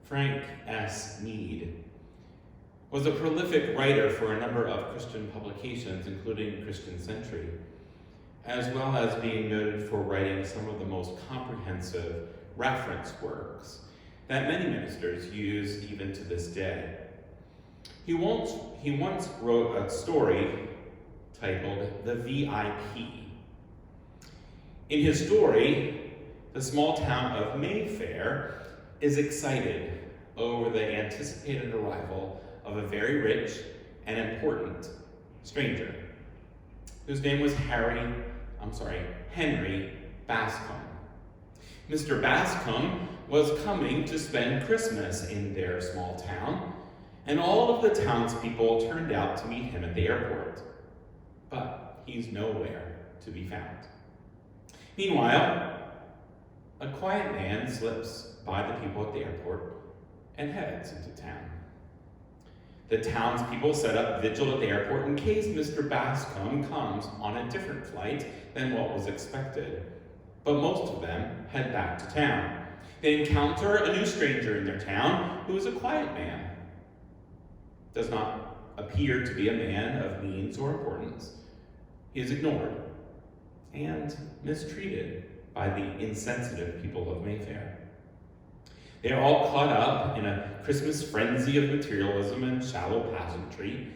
Frank S. Mead was a prolific writer for a number of Christian publications, including Christian Century, as well as being noted for writing some of the most comprehensive reference works that many ministers use even to this day. He once wrote a story titled The VIP. In his story, the small town of Mayfair is excited over the anticipated arrival of a very rich and important stranger, whose name was Henry Bascom. Mr. Bascom was coming to spend Christmas in their small town, and all of the townspeople turned out to meet him at the airport. But he's nowhere to be found. Meanwhile, a quiet man slips by the people at the airport and heads into town. The townspeople set up vigil at the airport in case Mr. Bascom comes on a different flight than what was expected. But most of them head back to town. They encounter a new stranger in their town who is a quiet man. Does not appear to be a man of means or importance. He is ignored and mistreated by the insensitive people of Mayfair. They are all caught up in a Christmas frenzy of materialism and shallow pageantry.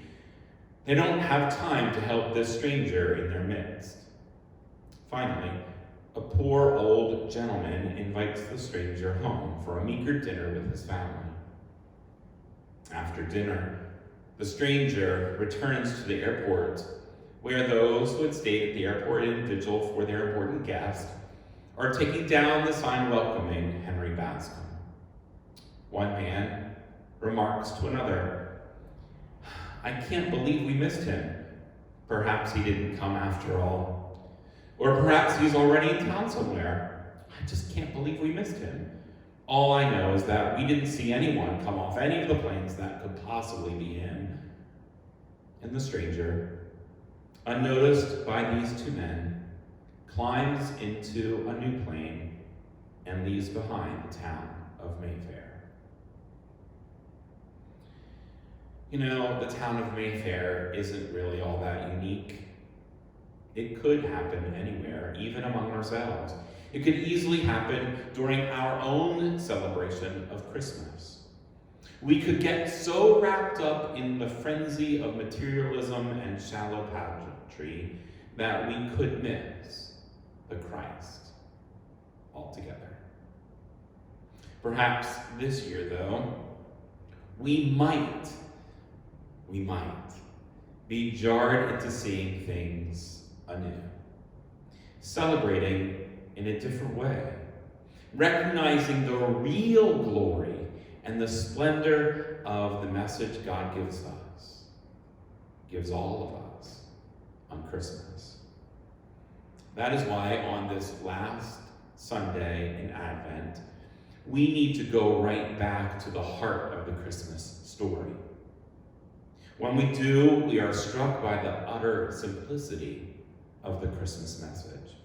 They don't have time to help this stranger in their midst. Finally, a poor old gentleman invites the stranger home for a meager dinner with his family. After dinner, the stranger returns to the airport, where those who had stayed at the airport in vigil for their important guest are taking down the sign welcoming Henry Bascom. One man remarks to another, "I can't believe we missed him. Perhaps he didn't come after all. Or perhaps he's already in town somewhere. I just can't believe we missed him. All I know is that we didn't see anyone come off any of the planes that could possibly be him." And the stranger, unnoticed by these two men, climbs into a new plane and leaves behind the town of Mayfair. You know, the town of Mayfair isn't really all that unique. It could happen anywhere, even among ourselves. It could easily happen during our own celebration of Christmas. We could get so wrapped up in the frenzy of materialism and shallow pageantry that we could miss the Christ altogether. Perhaps this year, though, we might be jarred into seeing things anew, celebrating in a different way, recognizing the real glory and the splendor of the message God gives all of us on Christmas. That is why on this last Sunday in Advent, we need to go right back to the heart of the Christmas story. When we do, we are struck by the utter simplicity of the Christmas message.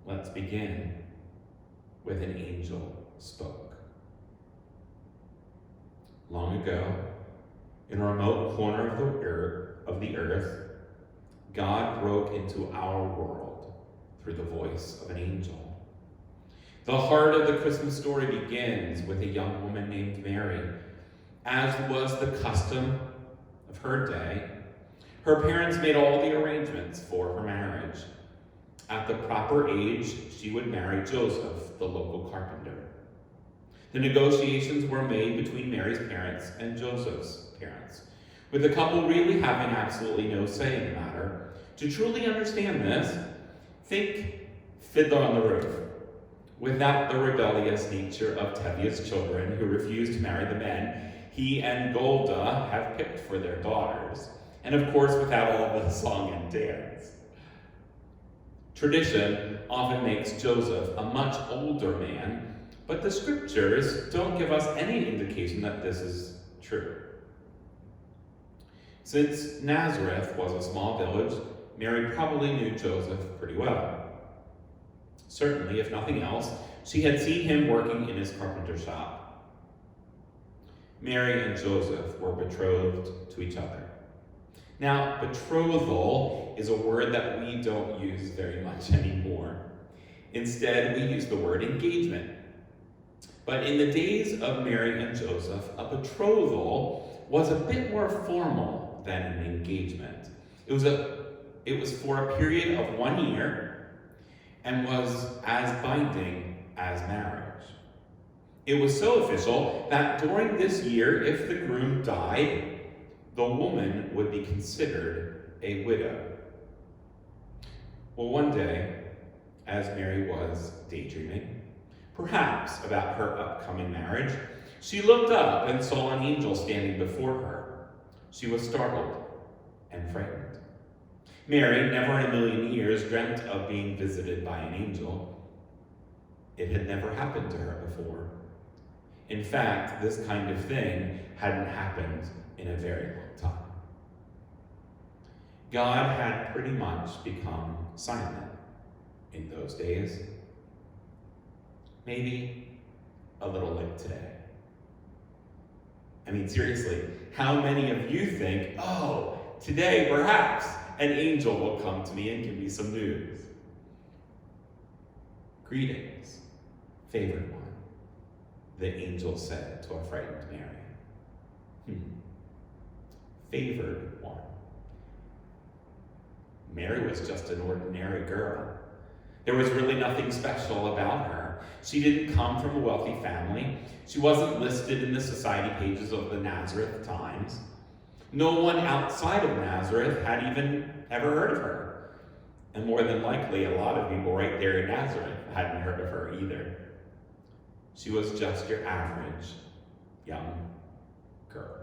Let's begin with an angel spoke. Long ago, in a remote corner of the earth, God broke into our world through the voice of an angel. The heart of the Christmas story begins with a young woman named Mary. As was the custom of her day, her parents made all the arrangements for her marriage. At the proper age, she would marry Joseph, the local carpenter. The negotiations were made between Mary's parents and Joseph's parents, with the couple really having absolutely no say in the matter. To truly understand this, think Fiddler on the Roof. Without the rebellious nature of Tevye's children who refused to marry the men he and Golda have picked for their daughters, and of course without all the song and dance. Tradition often makes Joseph a much older man, but the scriptures don't give us any indication that this is true. Since Nazareth was a small village, Mary probably knew Joseph pretty well. Certainly, if nothing else, She had seen him working in his carpenter shop. Mary and Joseph were betrothed to each other. Now, betrothal is a word that we don't use very much anymore. Instead, we use the word engagement. But in the days of Mary and Joseph, a betrothal was a bit more formal than an engagement. It was for a period of 1 year and was as binding as marriage. It was so official that during this year, if the groom died, the woman would be considered a widow. Well, one day, as Mary was daydreaming, perhaps about her upcoming marriage, she looked up and saw an angel standing before her. She was startled and frightened. Mary, never in a million years, dreamt of being visited by an angel. It had never happened to her before. In fact, this kind of thing hadn't happened in a very long time. God had pretty much become silent in those days. Maybe a little like today. I mean, seriously, how many of you think, oh, today perhaps an angel will come to me and give me some news? Greetings, favored one, the angel said to a frightened Mary. Favored one. Mary was just an ordinary girl. There was really nothing special about her. She didn't come from a wealthy family. She wasn't listed in the society pages of the Nazareth Times. No one outside of Nazareth had even ever heard of her. And more than likely, a lot of people right there in Nazareth hadn't heard of her either. She was just your average young girl.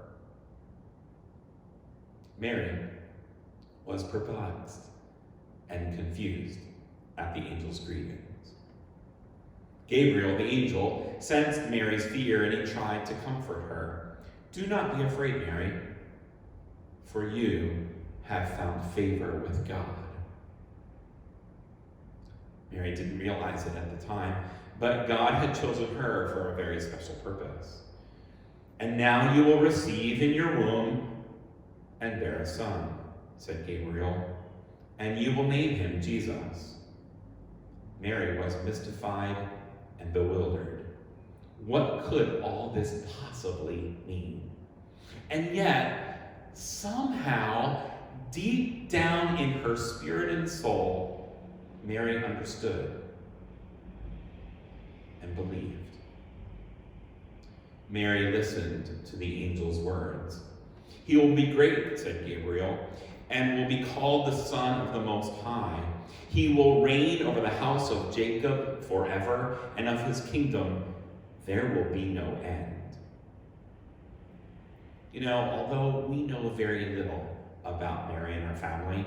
Mary was perplexed and confused at the angel's greetings. Gabriel, the angel, sensed Mary's fear and he tried to comfort her. Do not be afraid, Mary, for you have found favor with God. Mary didn't realize it at the time, but God had chosen her for a very special purpose. And now you will receive in your womb and bear a son, said Gabriel, and you will name him Jesus. Mary was mystified and bewildered. What could all this possibly mean? And yet, somehow, deep down in her spirit and soul, Mary understood and believed. Mary listened to the angel's words. He will be great, said Gabriel, and will be called the Son of the Most High. He will reign over the house of Jacob forever, and of his kingdom there will be no end. You know, although we know very little about Mary and her family,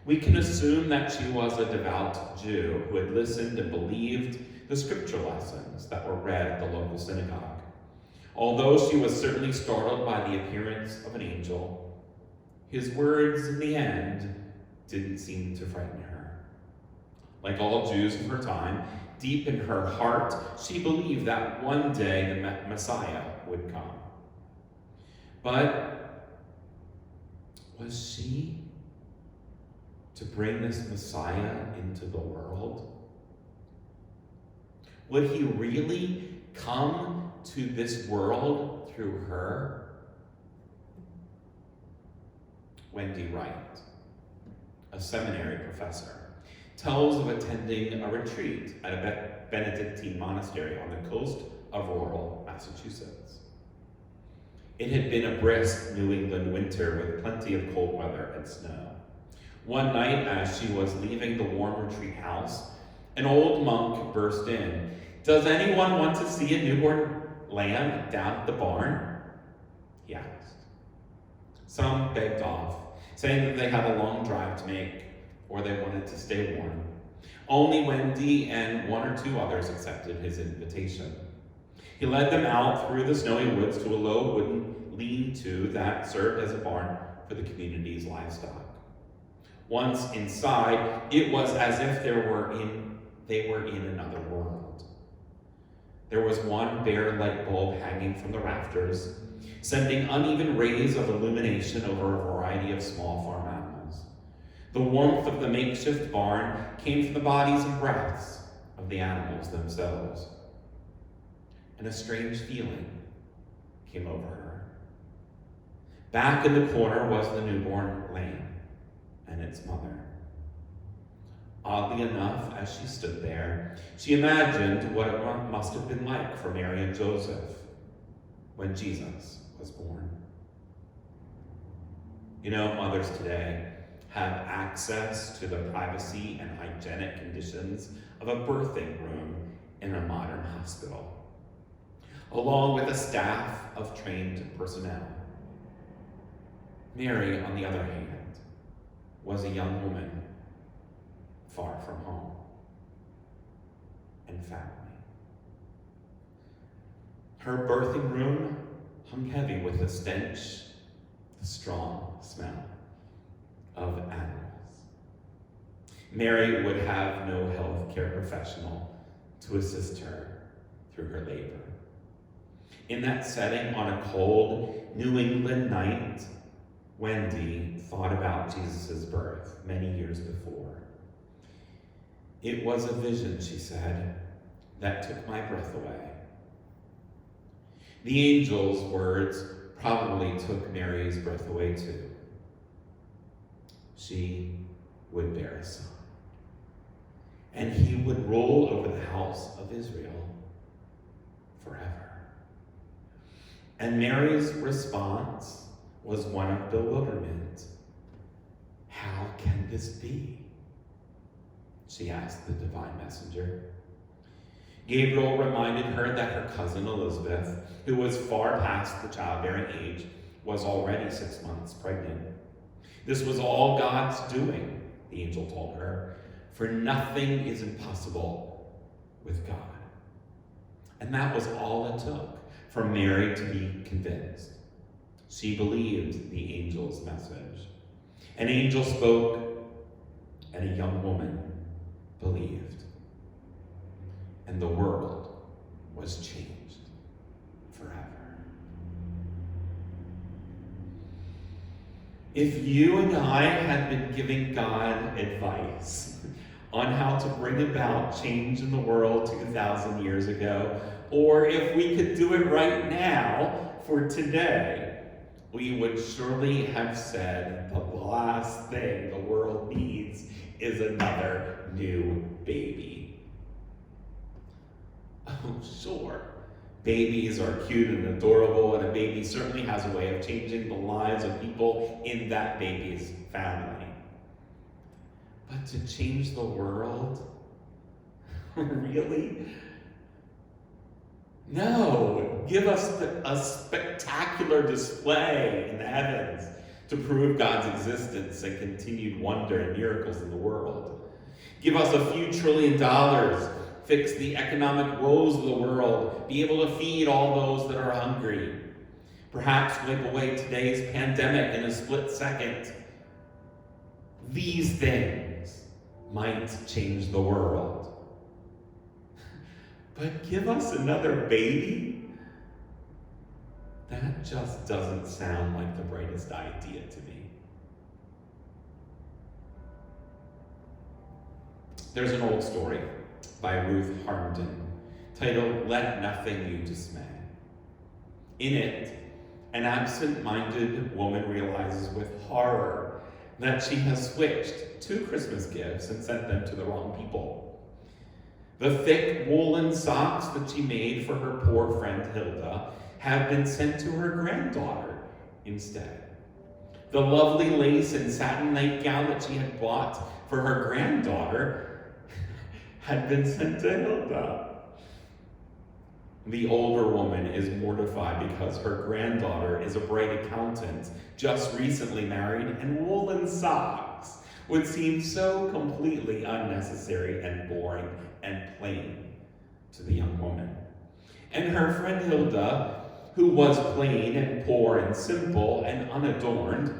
we can assume that she was a devout Jew who had listened and believed the scripture lessons that were read at the local synagogue. Although she was certainly startled by the appearance of an angel, his words in the end didn't seem to frighten her. Like all Jews of her time, deep in her heart, she believed that one day the Messiah would come. But was she to bring this Messiah into the world? Would he really come to this world through her? Wendy Wright, a seminary professor, tells of attending a retreat at a Benedictine monastery on the coast of rural Massachusetts. It had been a brisk New England winter with plenty of cold weather and snow. One night, as she was leaving the warm retreat house, an old monk burst in. "Does anyone want to see a newborn lamb down at the barn?" he asked. Some begged off, saying that they had a long drive to make, or they wanted to stay warm. Only Wendy and one or two others accepted his invitation. He led them out through the snowy woods to a low wooden lean-to that served as a barn for the community's livestock. Once inside, it was as if they were in another world. There was one bare light bulb hanging from the rafters, sending uneven rays of illumination over a variety of small farm animals. The warmth of the makeshift barn came from the bodies and breaths of the animals themselves. And a strange feeling came over her. Back in the corner was the newborn lamb and its mother. Oddly enough, as she stood there, she imagined what it must have been like for Mary and Joseph when Jesus was born. You know, mothers today have access to the privacy and hygienic conditions of a birthing room in a modern hospital, along with a staff of trained personnel. Mary, on the other hand, was a young woman far from home and family. Her birthing room hung heavy with the stench, the strong smell of animals. Mary would have no healthcare professional to assist her through her labor. In that setting, on a cold New England night, Wendy thought about Jesus' birth many years before. It was a vision, she said, that took my breath away. The angel's words probably took Mary's breath away too. She would bear a son, and he would rule over the house of Israel forever. And Mary's response was one of bewilderment. How can this be? She asked the divine messenger. Gabriel reminded her that her cousin Elizabeth, who was far past the childbearing age, was already 6 months pregnant. This was all God's doing, the angel told her, for nothing is impossible with God. And that was all it took for Mary to be convinced. She believed the angel's message. An angel spoke, and a young woman believed. And the world was changed forever. If you and I had been giving God advice on how to bring about change in the world 2,000 years ago, or if we could do it right now for today, we would surely have said the last thing the world needs is another new baby. Oh, sure. Babies are cute and adorable, and a baby certainly has a way of changing the lives of people in that baby's family. But to change the world? Really? No, give us a spectacular display in the heavens to prove God's existence and continued wonder and miracles in the world. Give us a few $1 trillion, fix the economic woes of the world, be able to feed all those that are hungry. Perhaps wipe away today's pandemic in a split second. These things might change the world. But give us another baby? That just doesn't sound like the brightest idea to me. There's an old story by Ruth Harmden titled, "Let Nothing You Dismay." In it, an absent-minded woman realizes with horror that she has switched 2 Christmas gifts and sent them to the wrong people. The thick woolen socks that she made for her poor friend Hilda have been sent to her granddaughter instead. The lovely lace and satin nightgown that she had bought for her granddaughter had been sent to Hilda. The older woman is mortified because her granddaughter is a bright accountant, just recently married, and woolen socks would seem so completely unnecessary and boring and plain to the young woman. And her friend Hilda, who was plain and poor and simple and unadorned,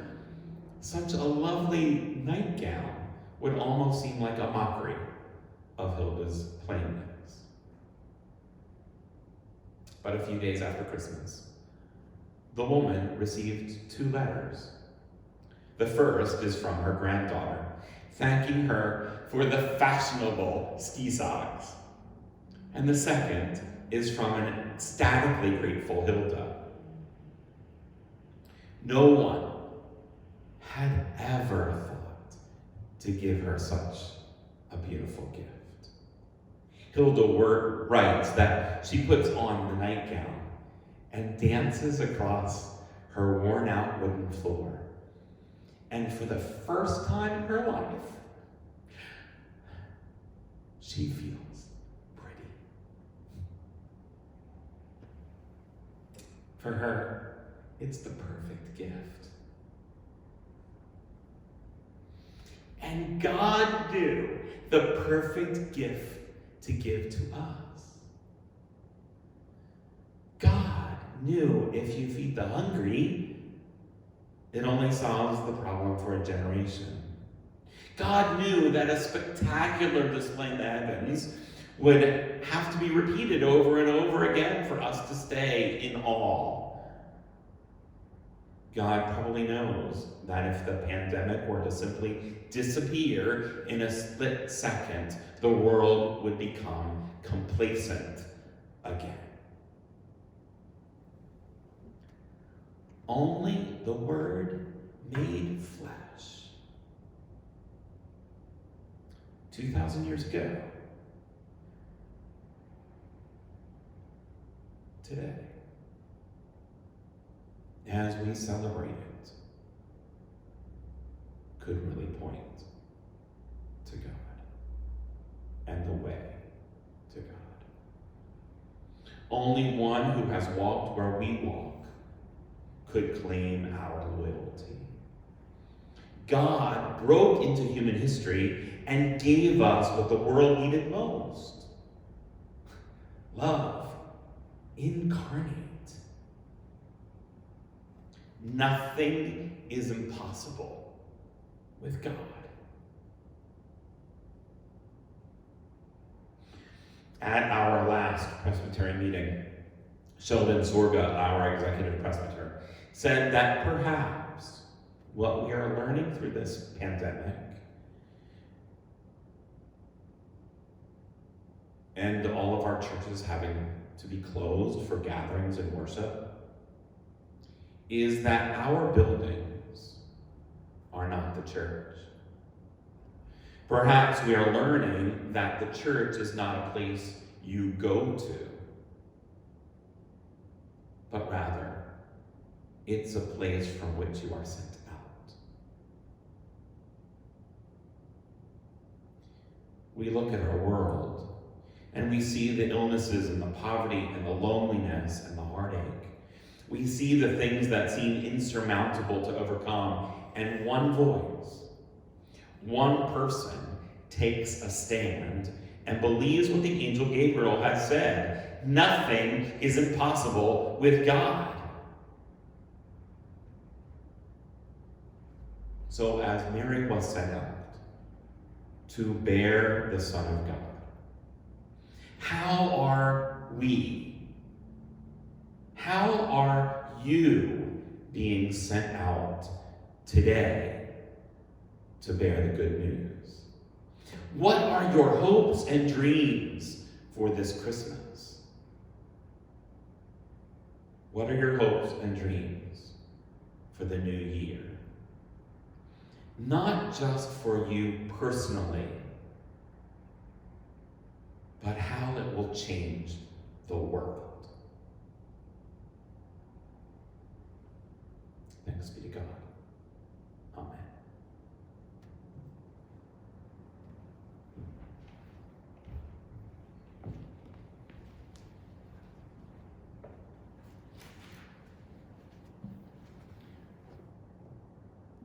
such a lovely nightgown would almost seem like a mockery of Hilda's plainness. but a few days after Christmas, the woman received 2 letters. The first is from her granddaughter, thanking her for the fashionable ski socks. And the second is from an ecstatically grateful Hilda. No one had ever thought to give her such a beautiful gift. Hilda writes that she puts on the nightgown and dances across her worn-out wooden floor. And for the first time in her life, she feels pretty. For her, it's the perfect gift. And God knew the perfect gift to give to us. God knew if you feed the hungry, it only solves the problem for a generation. God knew that a spectacular display in the heavens would have to be repeated over and over again for us to stay in awe. God probably knows that if the pandemic were to simply disappear in a split second, the world would become complacent again. Only the Word made flesh 2,000 years ago, today, as we celebrate it, could really point to God and the way to God. Only one who has walked where we walk could claim our loyalty. God broke into human history and gave us what the world needed most: love incarnate. Nothing is impossible with God. At our last Presbyterian meeting, Sheldon Sorga, our executive presbyter, said that perhaps what we are learning through this pandemic and all of our churches having to be closed for gatherings and worship is that our buildings are not the church. Perhaps we are learning that the church is not a place you go to, but rather it's a place from which you are sent out. We look at our world and we see the illnesses and the poverty and the loneliness and the heartache. We see the things that seem insurmountable to overcome, and one voice, one person takes a stand and believes what the angel Gabriel has said: nothing is impossible with God. So as Mary was sent out to bear the Son of God, how are we? How are you being sent out today to bear the good news? What are your hopes and dreams for this Christmas? What are your hopes and dreams for the new year? Not just for you personally, but how it will change the world.